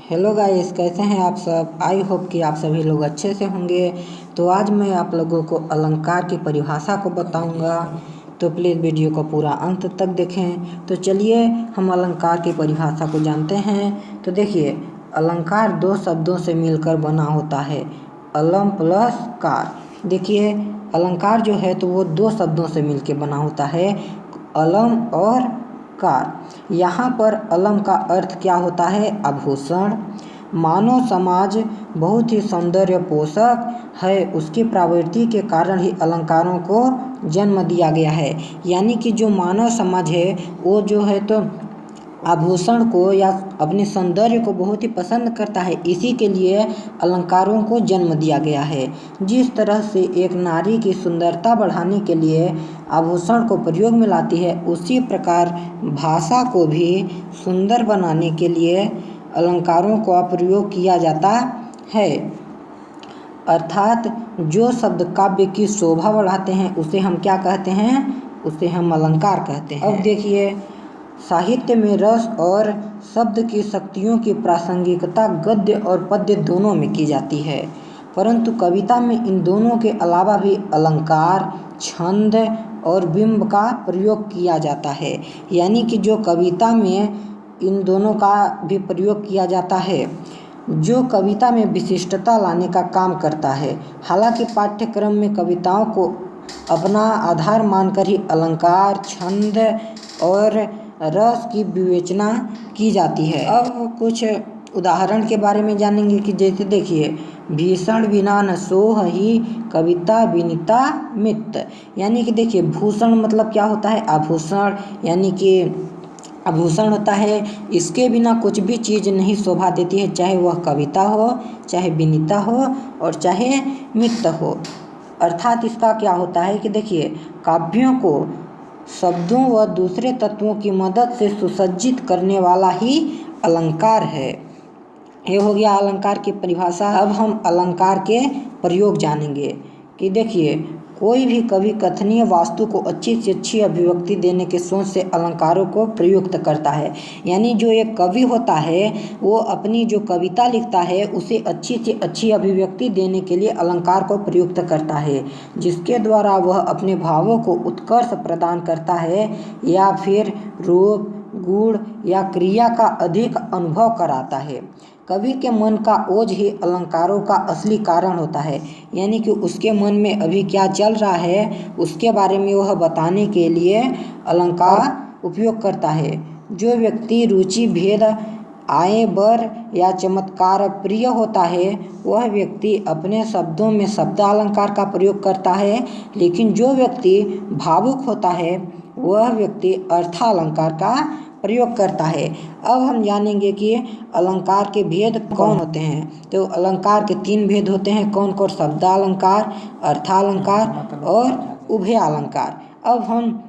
Hello guys, कैसे हैं आप सब। आई होप कि आप सभी लोग अच्छे से होंगे। तो आज मैं आप लोगों को अलंकार की परिभाषा को बताऊंगा, तो प्लीज़ वीडियो को पूरा अंत तक देखें। तो चलिए हम अलंकार की परिभाषा को जानते हैं। तो देखिए, अलंकार दो शब्दों से मिलकर बना होता है, अलम प्लस कार। देखिए, अलंकार जो है तो वो दो शब्दों से मिलकर बना होता है, अलम और कार। यहाँ पर अलम का अर्थ क्या होता है? आभूषण। मानव समाज बहुत ही सौंदर्य पोषक है, उसकी प्रवृत्ति के कारण ही अलंकारों को जन्म दिया गया है। यानी कि जो मानव समाज है वो जो है तो आभूषण को या अपने सौंदर्य को बहुत ही पसंद करता है, इसी के लिए अलंकारों को जन्म दिया गया है। जिस तरह से एक नारी की सुंदरता बढ़ाने के लिए आभूषण को प्रयोग में लाती है, उसी प्रकार भाषा को भी सुंदर बनाने के लिए अलंकारों का प्रयोग किया जाता है। अर्थात जो शब्द काव्य की शोभा बढ़ाते हैं उसे हम क्या कहते हैं? उसे हम अलंकार कहते हैं। अब देखिए, साहित्य में रस और शब्द की शक्तियों की प्रासंगिकता गद्य और पद्य दोनों में की जाती है, परंतु कविता में इन दोनों के अलावा भी अलंकार, छंद और बिंब का प्रयोग किया जाता है। यानी कि जो कविता में इन दोनों का भी प्रयोग किया जाता है, जो कविता में विशिष्टता लाने का काम करता है। हालांकि पाठ्यक्रम में कविताओं को अपना आधार मानकर ही अलंकार, छंद और रस की विवेचना की जाती है। अब कुछ उदाहरण के बारे में जानेंगे कि जैसे देखिए, भीषण बिना न सोह ही कविता विनीता मित। यानी कि देखिए, भूषण मतलब क्या होता है? आभूषण। यानी कि आभूषण होता है, इसके बिना कुछ भी चीज़ नहीं शोभा देती है, चाहे वह कविता हो, चाहे विनीता हो और चाहे मित हो। अर्थात इसका क्या होता है कि देखिए, काव्यों को शब्दों व दूसरे तत्वों की मदद से सुसज्जित करने वाला ही अलंकार है। ये हो गया अलंकार की परिभाषा। अब हम अलंकार के प्रयोग जानेंगे कि देखिए, कोई भी कवि कथनीय वास्तु को अच्छी से अच्छी अभिव्यक्ति देने के सोच से अलंकारों को प्रयुक्त करता है। यानी जो एक कवि होता है वो अपनी जो कविता लिखता है उसे अच्छी से अच्छी अभिव्यक्ति देने के लिए अलंकार को प्रयुक्त करता है, जिसके द्वारा वह अपने भावों को उत्कर्ष प्रदान करता है या फिर रूप, गुण या क्रिया का अधिक अनुभव कराता है। कवि के मन का ओज ही अलंकारों का असली कारण होता है। यानी कि उसके मन में अभी क्या चल रहा है उसके बारे में वह बताने के लिए अलंकार उपयोग करता है। जो व्यक्ति रुचि भेद आय बर या चमत्कार प्रिय होता है, वह व्यक्ति अपने शब्दों में शब्द अलंकार का प्रयोग करता है, लेकिन जो व्यक्ति भावुक होता है वह व्यक्ति अर्थालंकार का प्रयोग करता है। अब हम जानेंगे कि अलंकार के भेद कौन होते हैं। तो अलंकार के तीन भेद होते हैं, कौन कौन? शब्दालंकार, अर्थालंकार और उभयालंकार। अब हम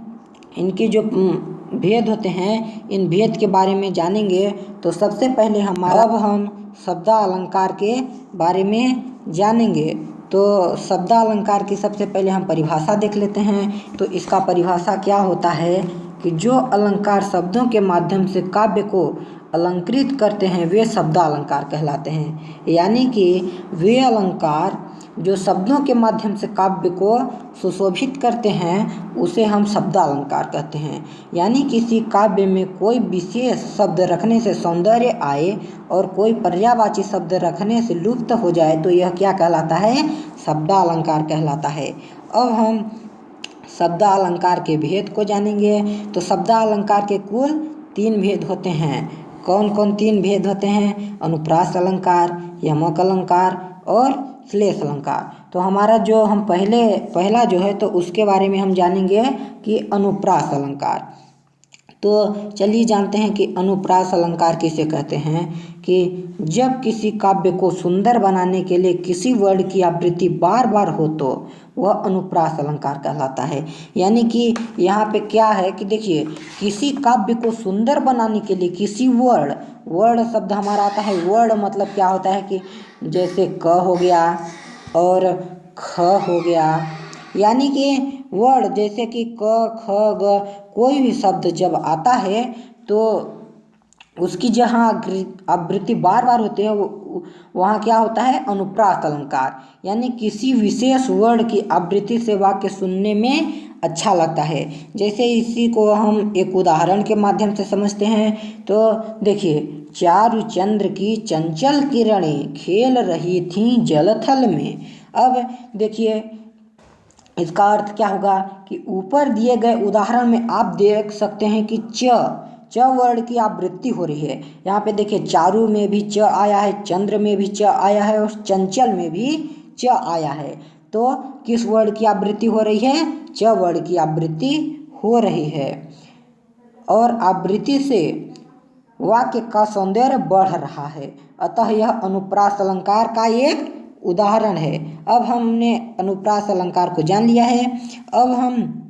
इनके जो भेद होते हैं, इन भेद के बारे में जानेंगे। तो सबसे पहले अब हम शब्दालंकार के बारे में जानेंगे। तो शब्दालंकार की सबसे पहले हम परिभाषा देख लेते हैं। तो इसका परिभाषा क्या होता है कि जो अलंकार शब्दों के माध्यम से काव्य को अलंकृत करते हैं वे शब्दालंकार कहलाते हैं। यानी कि वे अलंकार जो शब्दों के माध्यम से काव्य को सुशोभित करते हैं उसे हम शब्दालंकार कहते हैं। यानी किसी काव्य में कोई विशेष शब्द रखने से सौंदर्य आए और कोई पर्यायवाची शब्द रखने से लुप्त हो जाए तो यह क्या कहलाता है? शब्दालंकार कहलाता है। अब हम शब्दालंकार के भेद को जानेंगे। तो शब्दालंकार के कुल तीन भेद होते हैं। कौन कौन तीन भेद होते हैं? अनुप्रास अलंकार, यमक अलंकार और श्लेष अलंकार। तो हमारा जो हम पहला जो है तो उसके बारे में हम जानेंगे कि अनुप्रास अलंकार। तो चलिए जानते हैं कि अनुप्रास अलंकार किसे कहते हैं। कि जब किसी काव्य को सुंदर बनाने के लिए किसी वर्ड की आवृत्ति बार बार हो तो वह अनुप्रास अलंकार कहलाता है। यानी कि यहाँ पे क्या है कि देखिए, किसी काव्य को सुंदर बनाने के लिए किसी वर्ड शब्द हमारा आता है। वर्ड मतलब क्या होता है कि जैसे क हो गया और ख हो गया। यानी कि वर्ड जैसे कि क ख ग कोई भी शब्द जब आता है तो उसकी जहाँ आवृत्ति बार बार होती है वहाँ क्या होता है, अनुप्रास अलंकार। यानी किसी विशेष वर्ण की आवृत्ति से वाक्य सुनने में अच्छा लगता है। जैसे इसी को हम एक उदाहरण के माध्यम से समझते हैं। तो देखिए, चारु चंद्र की चंचल किरणें खेल रही थीं जलथल में। अब देखिए इसका अर्थ क्या होगा कि ऊपर दिए गए उदाहरण में आप देख सकते हैं कि च वर्ण की आवृत्ति हो रही है। यहाँ पे देखिए चारु में भी च आया है, चंद्र में भी च आया है और चंचल में भी च आया है। तो किस वर्ण की आवृत्ति हो रही है, च वर्ण की आवृत्ति हो रही है। और आवृत्ति से वाक्य का सौंदर्य बढ़ रहा है। अतः यह अनुप्रास अलंकार का एक उदाहरण है। अब हमने अनुप्रास अलंकार को जान लिया है। अब हम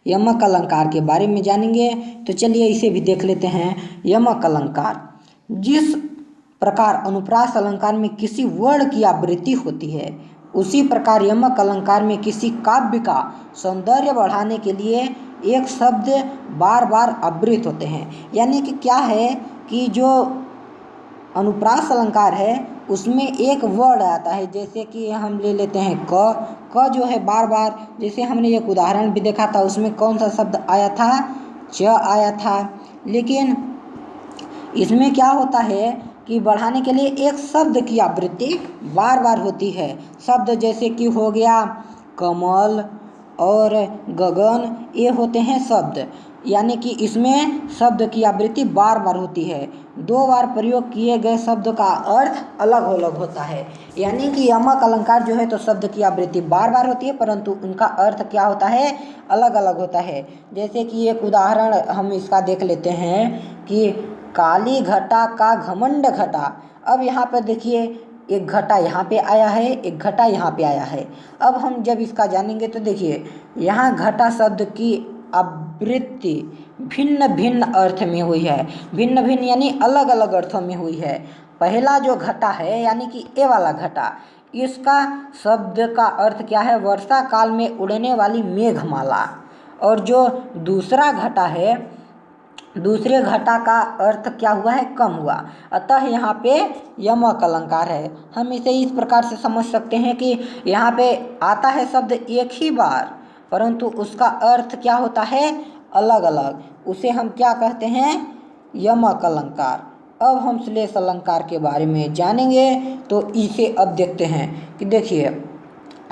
यमक अलंकार के बारे में जानेंगे। तो चलिए इसे भी देख लेते हैं। यमक अलंकार, जिस प्रकार अनुप्रास अलंकार में किसी वर्ण की आवृत्ति होती है, उसी प्रकार यमक अलंकार में किसी काव्य का सौंदर्य बढ़ाने के लिए एक शब्द बार बार आवृत होते हैं। यानी कि क्या है कि जो अनुप्रास अलंकार है उसमें एक वर्ड आता है। जैसे कि हम ले लेते हैं क जो है बार बार, जैसे हमने एक उदाहरण भी देखा था, उसमें कौन सा शब्द आया था, च आया था। लेकिन इसमें क्या होता है कि बढ़ाने के लिए एक शब्द की आवृत्ति बार बार होती है। शब्द जैसे कि हो गया कमल और गगन, ये होते हैं शब्द। यानी कि इसमें शब्द की आवृत्ति बार बार होती है। दो बार प्रयोग किए गए शब्द का अर्थ अलग अलग होता है। यानी कि यमक अलंकार जो है तो शब्द की आवृत्ति बार बार होती है, परंतु उनका अर्थ क्या होता है, अलग अलग होता है। जैसे कि एक उदाहरण हम इसका देख लेते हैं कि काली घटा का घमंड घटा। अब यहाँ पर देखिए एक घटा यहाँ पे आया है, एक घटा यहाँ पे आया है। अब हम जब इसका जानेंगे तो देखिए यहाँ घटा शब्द की आवृत्ति भिन्न भिन्न अर्थ में हुई है। भिन्न भिन्न यानी अलग अलग अर्थों में हुई है। पहला जो घटा है यानी कि ए वाला घटा, इसका शब्द का अर्थ क्या है, वर्षा काल में उड़ने वाली मेघमाला। और जो दूसरा घटा है, दूसरे घटा का अर्थ क्या हुआ है, कम हुआ। अतः यहाँ पे यमक अलंकार है। हम इसे इस प्रकार से समझ सकते हैं कि यहाँ पे आता है शब्द एक ही बार, परंतु उसका अर्थ क्या होता है, अलग अलग। उसे हम क्या कहते हैं, यमक अलंकार। अब हम श्लेष अलंकार के बारे में जानेंगे। तो इसे अब देखते हैं कि देखिए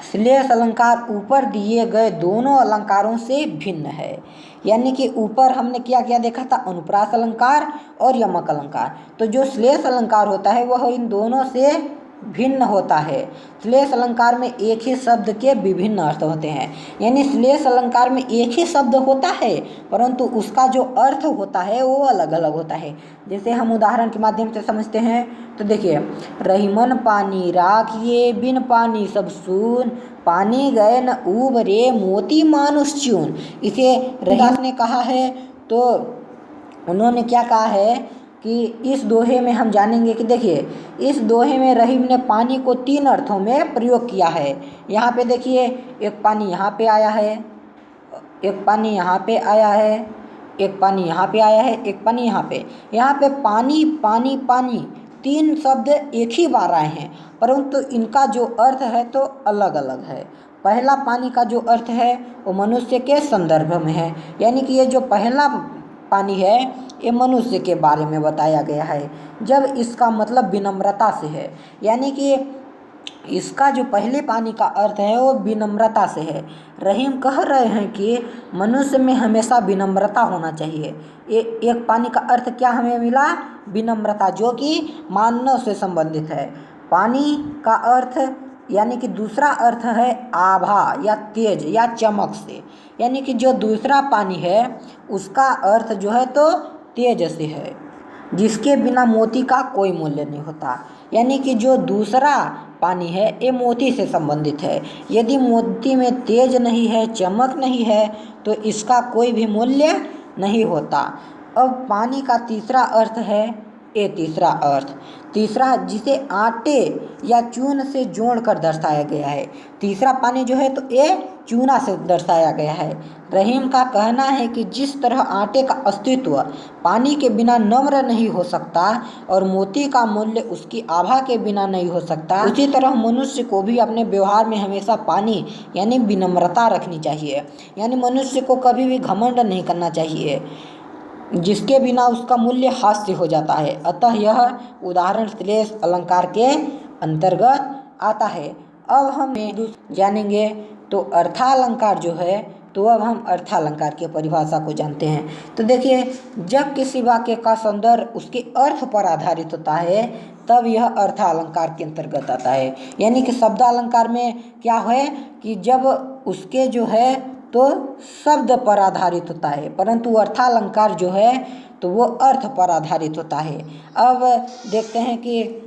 श्लेष अलंकार ऊपर दिए गए दोनों अलंकारों से भिन्न है। यानी कि ऊपर हमने क्या क्या देखा था, अनुप्रास अलंकार और यमक अलंकार। तो जो श्लेष अलंकार होता है वह इन दोनों से भिन्न होता है। श्लेष अलंकार में एक ही शब्द के विभिन्न अर्थ होते हैं। यानी श्लेष अलंकार में एक ही शब्द होता है, परंतु उसका जो अर्थ होता है वो अलग अलग होता है। जैसे हम उदाहरण के माध्यम से समझते हैं। तो देखिए, रहीमन पानी राखिए बिन पानी सब सून, पानी गए न उबरे मोती मानुष चून। इसे रहीम ने कहा है। तो उन्होंने क्या कहा है कि इस दोहे में हम जानेंगे कि देखिए इस दोहे में रहीम ने पानी को तीन अर्थों में प्रयोग किया है। यहाँ पे देखिए एक पानी यहाँ पे आया है, एक पानी यहाँ पे आया है, एक पानी यहाँ पे आया है, एक पानी यहाँ पे। यहाँ पे पानी पानी पानी तीन शब्द एक ही बार आए हैं, परंतु इनका जो अर्थ है तो अलग अलग है। पहला पानी का जो अर्थ है वो मनुष्य के संदर्भ में है। यानी कि ये जो पहला पानी है ये मनुष्य के बारे में बताया गया है, जब इसका मतलब विनम्रता से है। यानी कि इसका जो पहले पानी का अर्थ है वो विनम्रता से है। रहीम कह रहे हैं कि मनुष्य में हमेशा विनम्रता होना चाहिए। एक पानी का अर्थ क्या हमें मिला, विनम्रता, जो कि मानव से संबंधित है। पानी का अर्थ यानी कि दूसरा अर्थ है आभा या तेज या चमक से। यानी कि जो दूसरा पानी है उसका अर्थ जो है तो तेज से है, जिसके बिना मोती का कोई मूल्य नहीं होता। यानी कि जो दूसरा पानी है ये मोती से संबंधित है। यदि मोती में तेज नहीं है, चमक नहीं है, तो इसका कोई भी मूल्य नहीं होता। अब पानी का तीसरा अर्थ है ये तीसरा अर्थ। तीसरा जिसे आटे या चून से जोड़कर दर्शाया गया है। तीसरा पानी जो है तो ये चूना से दर्शाया गया है। रहीम का कहना है कि जिस तरह आटे का अस्तित्व पानी के बिना नम्र नहीं हो सकता और मोती का मूल्य उसकी आभा के बिना नहीं हो सकता, उसी तरह मनुष्य को भी अपने व्यवहार में हमेशा पानी यानी विनम्रता रखनी चाहिए। यानी मनुष्य को कभी भी घमंड नहीं करना चाहिए, जिसके बिना उसका मूल्य हास्य हो जाता है। अतः यह उदाहरण श्लेष अलंकार के अंतर्गत आता है। अब हम जानेंगे तो अर्थालंकार जो है, तो अब हम अर्थालंकार की परिभाषा को जानते हैं। तो देखिए, जब किसी वाक्य का सौंदर्य उसके अर्थ पर आधारित होता है तब यह अर्थालंकार के अंतर्गत आता है। यानी कि शब्दालंकार में क्या है कि जब उसके जो है तो शब्द पर आधारित होता है, परंतु अर्थालंकार जो है तो वो अर्थ पर आधारित होता है। अब देखते हैं कि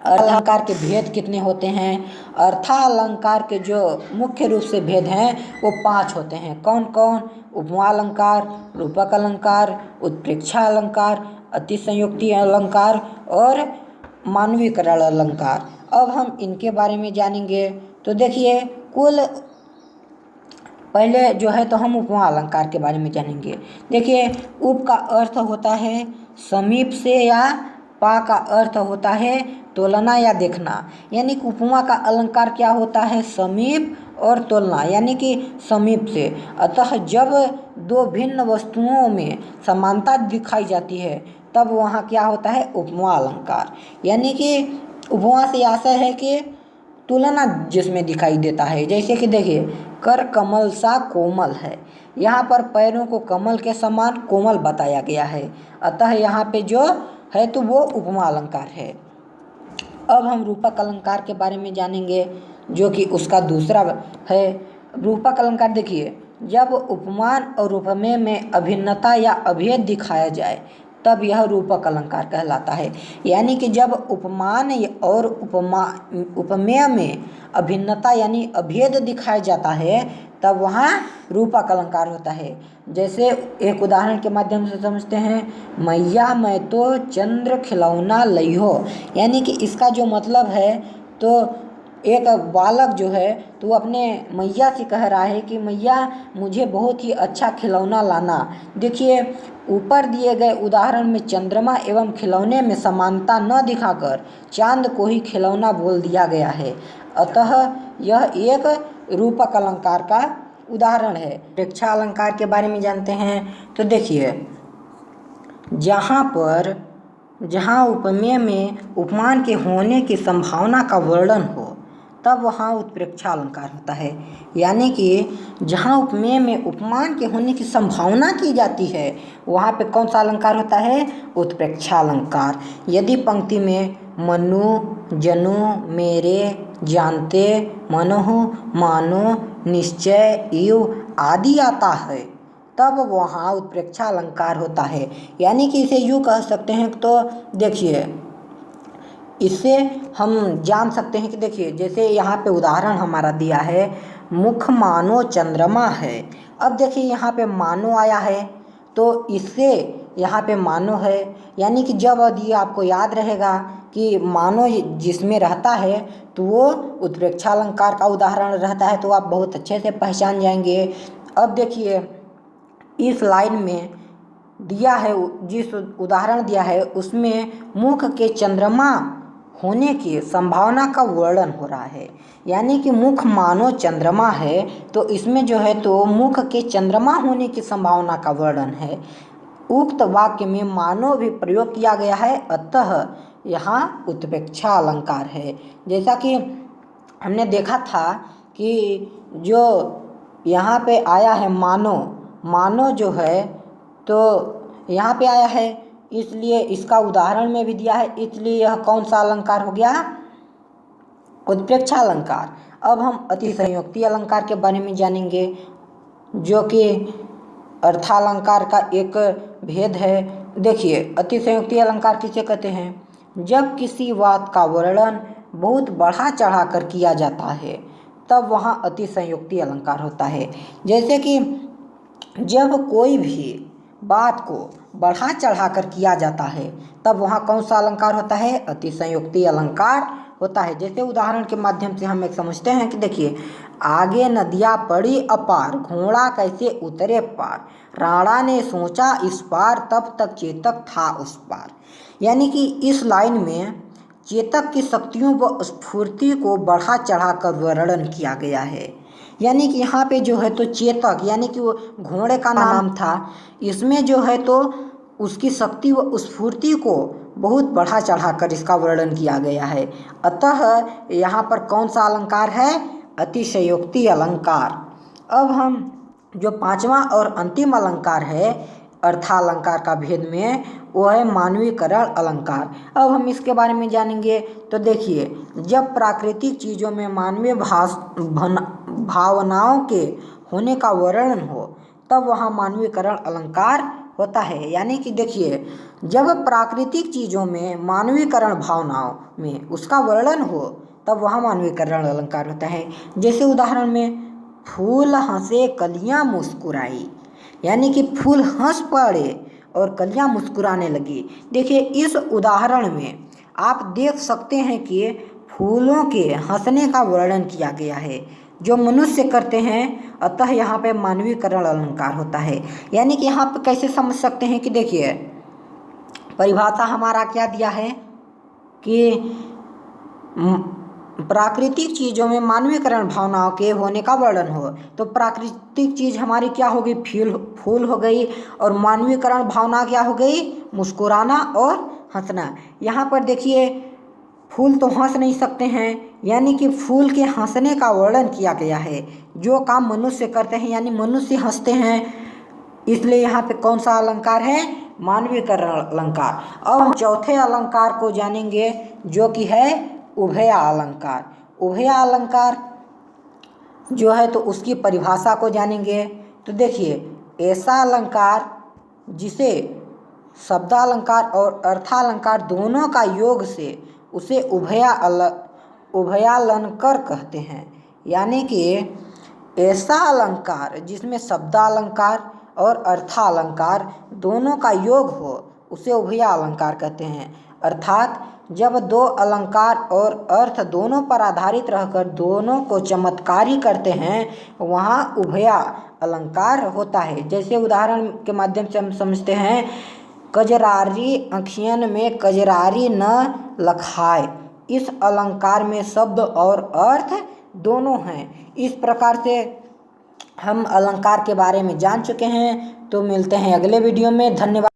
अर्थालंकार के भेद कितने होते हैं। अर्थालंकार के जो मुख्य रूप से भेद हैं वो 5 होते हैं। कौन कौन? उपमा अलंकार, रूपक अलंकार, उत्प्रेक्षा अलंकार, अतिशयोक्ति अलंकार और मानवीकरण अलंकार। अब हम इनके बारे में जानेंगे। तो देखिए, कुल पहले जो है तो हम उपमा अलंकार के बारे में जानेंगे। देखिए, उप का अर्थ होता है समीप से, या पा का अर्थ होता है तुलना या देखना। यानी कि उपमा का अलंकार क्या होता है? समीप और तुलना, यानी कि समीप से। अतः जब दो भिन्न वस्तुओं में समानता दिखाई जाती है तब वहाँ क्या होता है? उपमा अलंकार। यानी कि उपमा से आशय है कि तुलना जिसमें दिखाई देता है। जैसे कि देखिए, कर कमल सा कोमल है, यहाँ पर पैरों को कमल के समान कोमल बताया गया है, अतः यहाँ पे जो है तो वो उपमा अलंकार है। अब हम रूपक अलंकार के बारे में जानेंगे, जो कि उसका दूसरा है। रूपक अलंकार देखिए, जब उपमान और उपमेय में अभिन्नता या अभेद दिखाया जाए तब यह रूपक अलंकार कहलाता है। यानी कि जब उपमान और उपमेय में अभिन्नता यानी अभेद दिखाया जाता है तब वहाँ रूपक अलंकार होता है। जैसे एक उदाहरण के माध्यम से समझते हैं, मैया मैं तो चंद्र खिलौना लई हो। यानी कि इसका जो मतलब है तो एक बालक जो है तो वो अपने मैया से कह रहा है कि मैया मुझे बहुत ही अच्छा खिलौना लाना। देखिए, ऊपर दिए गए उदाहरण में चंद्रमा एवं खिलौने में समानता न दिखाकर चांद को ही खिलौना बोल दिया गया है, अतः यह एक रूपक अलंकार का उदाहरण है। प्रेक्षा अलंकार के बारे में जानते हैं। तो देखिए, जहाँ उपमेय में उपमान के होने की संभावना का वर्णन हो तब वहाँ उत्प्रेक्षा अलंकार होता है। यानी कि जहाँ उपमेय में उपमान के होने की संभावना की जाती है वहाँ पे कौन सा अलंकार होता है? उत्प्रेक्षा अलंकार। यदि पंक्ति में मनु, जनु, मेरे, जानते, मनोह, मानो, निश्चय, इव आदि आता है तब वहाँ उत्प्रेक्षा अलंकार होता है। यानी कि इसे यूँ कह सकते हैं। तो देखिए, इससे हम जान सकते हैं कि देखिए, जैसे यहाँ पे उदाहरण हमारा दिया है, मुख मानो चंद्रमा है। अब देखिए यहाँ पे मानो आया है तो इससे यहाँ पे मानो है। यानी कि जब यदि आपको याद रहेगा कि मानो जिसमें रहता है तो वो उत्प्रेक्षा अलंकार का उदाहरण रहता है, तो आप बहुत अच्छे से पहचान जाएंगे। अब देखिए, इस लाइन में दिया है, जिस उदाहरण दिया है उसमें मुख के चंद्रमा होने की संभावना का वर्णन हो रहा है। यानी कि मुख मानो चंद्रमा है तो इसमें जो है तो मुख के चंद्रमा होने की संभावना का वर्णन है। उक्त वाक्य में मानो भी प्रयोग किया गया है, अतः यहाँ उत्प्रेक्षा अलंकार है। जैसा कि हमने देखा था कि जो यहाँ पे आया है मानो जो है तो यहाँ पे आया है, इसलिए इसका उदाहरण में भी दिया है, इसलिए यह कौन सा अलंकार हो गया? उत्प्रेक्षा अलंकार। अब हम अतिशयोक्ति अलंकार के बारे में जानेंगे, जो कि अर्थालंकार का एक भेद है। देखिए, अतिशयोक्ति अलंकार किसे कहते हैं? जब किसी बात का वर्णन बहुत बढ़ा चढ़ा कर किया जाता है तब वहाँ अतिशयोक्ति अलंकार होता है। जैसे कि जब कोई भी बात को बढ़ा चढ़ा कर किया जाता है तब वहाँ कौन सा अलंकार होता है? अतिशयोक्ति अलंकार होता है। जैसे उदाहरण के माध्यम से हम एक समझते हैं कि देखिए, आगे नदियाँ पड़ी अपार, घोड़ा कैसे उतरे पार, राणा ने सोचा इस पार, तब तक चेतक था उस पार। यानी कि इस लाइन में चेतक की शक्तियों व स्फूर्ति को बढ़ा चढ़ा कर वर्णन किया गया है। यानी कि यहाँ पे जो है तो चेतक यानी कि वो घोड़े का नाम था, इसमें जो है तो उसकी शक्ति व स्फूर्ति को बहुत बढ़ा चढ़ा कर इसका वर्णन किया गया है। अतः यहाँ पर कौन सा अलंकार है? अतिशयोक्ति अलंकार। अब हम जो पांचवा और अंतिम अलंकार है अर्थालंकार का भेद में, वो है मानवीकरण अलंकार। अब हम इसके बारे में जानेंगे। तो देखिए, जब प्राकृतिक चीज़ों में मानवीय भावनाओं के होने का वर्णन हो तब वहाँ मानवीकरण अलंकार होता है। यानी कि देखिए, जब प्राकृतिक चीज़ों में मानवीकरण भावनाओं में उसका वर्णन हो तब वहाँ मानवीकरण अलंकार होता है। जैसे उदाहरण में, फूल हंसे कलियाँ मुस्कुराई, यानी कि फूल हंस पड़े और कलियाँ मुस्कुराने लगी। देखिए, इस उदाहरण में आप देख सकते हैं कि फूलों के हंसने का वर्णन किया गया है जो मनुष्य करते हैं, अतः यहाँ पे मानवीकरण अलंकार होता है। यानी कि यहाँ पे कैसे समझ सकते हैं कि देखिए, परिभाषा हमारा क्या दिया है कि प्राकृतिक चीज़ों में मानवीकरण भावनाओं के होने का वर्णन हो, तो प्राकृतिक चीज़ हमारी क्या होगी? फूल हो गई, और मानवीकरण भावना क्या हो गई? मुस्कुराना और हंसना। यहाँ पर देखिए, फूल तो हंस नहीं सकते हैं, यानी कि फूल के हंसने का वर्णन किया गया है। जो काम मनुष्य करते हैं यानी मनुष्य हंसते हैं, इसलिए यहाँ पे कौन सा अलंकार है? मानवीकरण अलंकार। अब हम चौथे अलंकार को जानेंगे जो कि है उभया अलंकार। उभया अलंकार जो है तो उसकी परिभाषा को जानेंगे। तो देखिए, ऐसा अलंकार जिसे शब्दालंकार और अर्थालंकार दोनों का योग से उसे उभयालंकार कहते हैं। यानी कि ऐसा अलंकार जिसमें शब्दालंकार और अर्थालंकार दोनों का योग हो उसे उभया अलंकार कहते हैं। अर्थात जब दो अलंकार और अर्थ दोनों पर आधारित रहकर दोनों को चमत्कारी करते हैं वहाँ उभया अलंकार होता है। जैसे उदाहरण के माध्यम से हम समझते हैं, कजरारी अखियन में कजरारी न लखाए। इस अलंकार में शब्द और अर्थ दोनों हैं। इस प्रकार से हम अलंकार के बारे में जान चुके हैं। तो मिलते हैं अगले वीडियो में। धन्यवाद।